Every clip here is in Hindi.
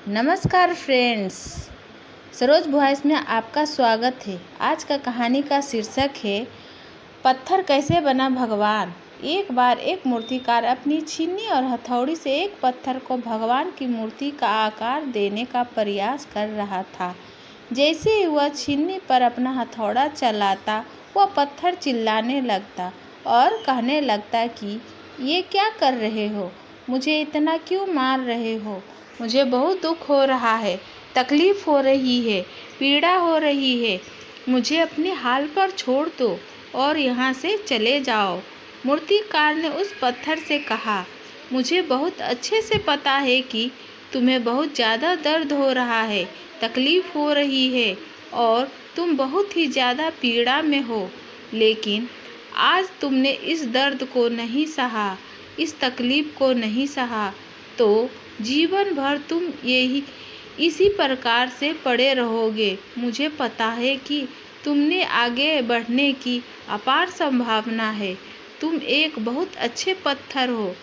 नमस्कार फ्रेंड्स, सरोज वॉइस में आपका स्वागत है। आज का कहानी का शीर्षक है पत्थर कैसे बना भगवान। एक बार एक मूर्तिकार अपनी छीनी और हथौड़ी से एक पत्थर को भगवान की मूर्ति का आकार देने का प्रयास कर रहा था। जैसे ही वह छीनी पर अपना हथौड़ा चलाता, वह पत्थर चिल्लाने लगता और कहने लगता कि ये क्या कर रहे हो, मुझे इतना क्यों मार रहे हो, मुझे बहुत दुख हो रहा है, तकलीफ हो रही है, पीड़ा हो रही है, मुझे अपने हाल पर छोड़ दो और यहाँ से चले जाओ। मूर्तिकार ने उस पत्थर से कहा, मुझे बहुत अच्छे से पता है कि तुम्हें बहुत ज़्यादा दर्द हो रहा है, तकलीफ हो रही है और तुम बहुत ही ज़्यादा पीड़ा में हो, लेकिन आज तुमने इस दर्द को नहीं सहा, इस तकलीफ को नहीं सहा तो जीवन भर तुम इसी प्रकार से पड़े रहोगे। मुझे पता है कि तुमने आगे बढ़ने की अपार संभावना है, तुम एक बहुत अच्छे पत्थर हो,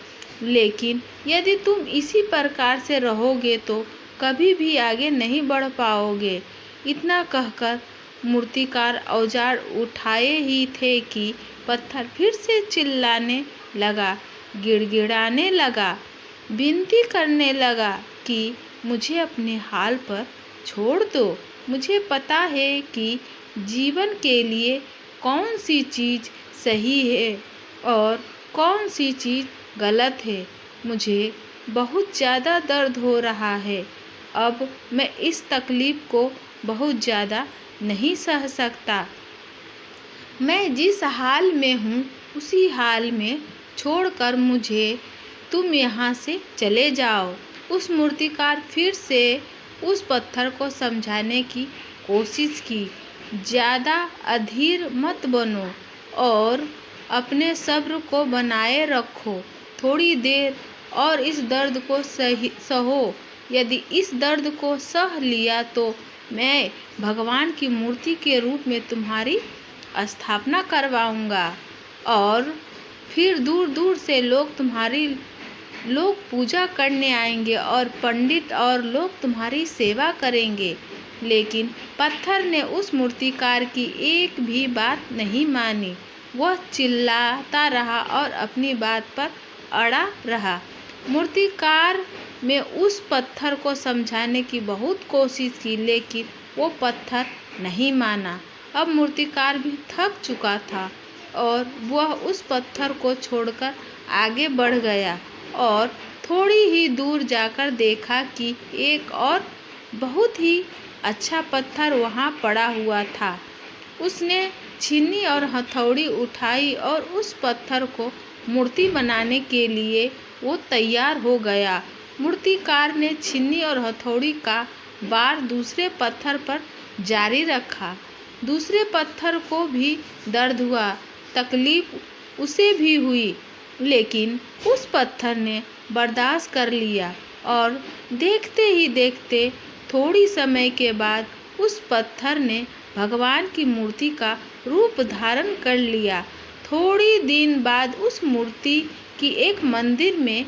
लेकिन यदि तुम इसी प्रकार से रहोगे तो कभी भी आगे नहीं बढ़ पाओगे। इतना कहकर मूर्तिकार औजार उठाए ही थे कि पत्थर फिर से चिल्लाने लगा, गिड़गिड़ाने लगा, विनती करने लगा कि मुझे अपने हाल पर छोड़ दो। मुझे पता है कि जीवन के लिए कौन सी चीज़ सही है और कौन सी चीज़ गलत है। मुझे बहुत ज़्यादा दर्द हो रहा है, अब मैं इस तकलीफ़ को बहुत ज़्यादा नहीं सह सकता। मैं जिस हाल में हूँ उसी हाल में छोड़कर मुझे तुम यहाँ से चले जाओ। उस मूर्तिकार फिर से उस पत्थर को समझाने की कोशिश की, ज़्यादा अधीर मत बनो और अपने सब्र को बनाए रखो, थोड़ी देर और इस दर्द को सहो। यदि इस दर्द को सह लिया तो मैं भगवान की मूर्ति के रूप में तुम्हारी स्थापना करवाऊंगा और फिर दूर दूर से लोग पूजा करने आएंगे और पंडित और लोग तुम्हारी सेवा करेंगे। लेकिन पत्थर ने उस मूर्तिकार की एक भी बात नहीं मानी। वह चिल्लाता रहा और अपनी बात पर अड़ा रहा। मूर्तिकार में उस पत्थर को समझाने की बहुत कोशिश की, लेकिन वो पत्थर नहीं माना। अब मूर्तिकार भी थक चुका था और वह उस पत्थर को छोड़कर आगे बढ़ गया और थोड़ी ही दूर जाकर देखा कि एक और बहुत ही अच्छा पत्थर वहाँ पड़ा हुआ था। उसने छीनी और हथौड़ी उठाई और उस पत्थर को मूर्ति बनाने के लिए वो तैयार हो गया। मूर्तिकार ने छीनी और हथौड़ी का वार दूसरे पत्थर पर जारी रखा। दूसरे पत्थर को भी दर्द हुआ, तकलीफ उसे भी हुई, लेकिन उस पत्थर ने बर्दाश्त कर लिया और देखते ही देखते थोड़ी समय के बाद उस पत्थर ने भगवान की मूर्ति का रूप धारण कर लिया। थोड़ी दिन बाद उस मूर्ति की एक मंदिर में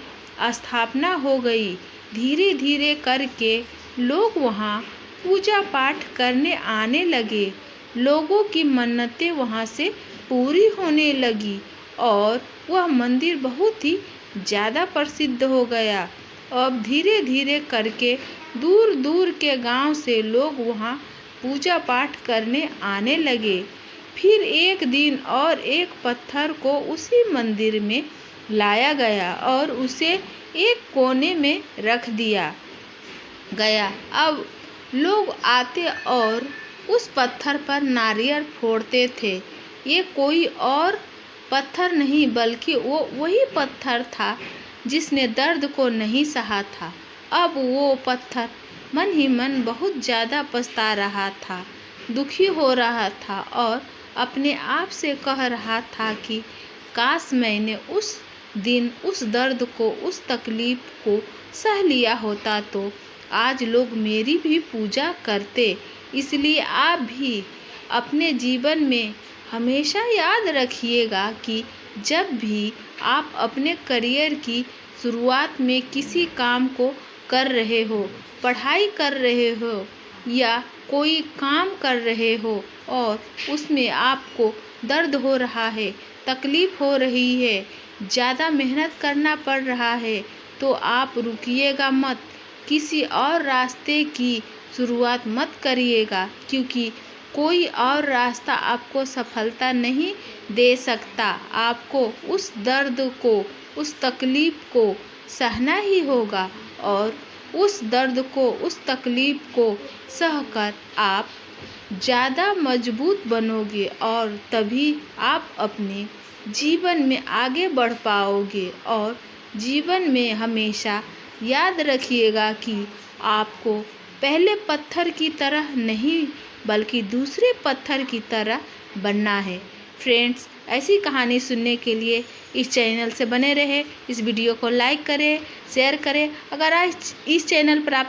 स्थापना हो गई। धीरे धीरे करके लोग वहाँ पूजा पाठ करने आने लगे। लोगों की मन्नतें वहाँ से पूरी होने लगी और वह मंदिर बहुत ही ज़्यादा प्रसिद्ध हो गया। अब धीरे धीरे करके दूर दूर के गांव से लोग वहाँ पूजा पाठ करने आने लगे। फिर एक दिन और एक पत्थर को उसी मंदिर में लाया गया और उसे एक कोने में रख दिया गया। अब लोग आते और उस पत्थर पर नारियल फोड़ते थे। ये कोई और पत्थर नहीं बल्कि वही पत्थर था जिसने दर्द को नहीं सहा था। अब वो पत्थर मन ही मन बहुत ज़्यादा पछता रहा था, दुखी हो रहा था और अपने आप से कह रहा था कि काश मैंने उस दिन उस दर्द को, उस तकलीफ को सह लिया होता तो आज लोग मेरी भी पूजा करते। इसलिए आप भी अपने जीवन में हमेशा याद रखिएगा कि जब भी आप अपने करियर की शुरुआत में किसी काम को कर रहे हो, पढ़ाई कर रहे हो या कोई काम कर रहे हो और उसमें आपको दर्द हो रहा है, तकलीफ़ हो रही है, ज़्यादा मेहनत करना पड़ रहा है, तो आप रुकिएगा मत, किसी और रास्ते की शुरुआत मत करिएगा, क्योंकि कोई और रास्ता आपको सफलता नहीं दे सकता। आपको उस दर्द को, उस तकलीफ़ को सहना ही होगा और उस दर्द को, उस तकलीफ़ को सहकर आप ज़्यादा मजबूत बनोगे और तभी आप अपने जीवन में आगे बढ़ पाओगे। और जीवन में हमेशा याद रखिएगा कि आपको पहले पत्थर की तरह नहीं बल्कि दूसरे पत्थर की तरह बनना है। फ्रेंड्स, ऐसी कहानी सुनने के लिए इस चैनल से बने रहे। इस वीडियो को लाइक करें, शेयर करें। अगर आज इस चैनल पर आप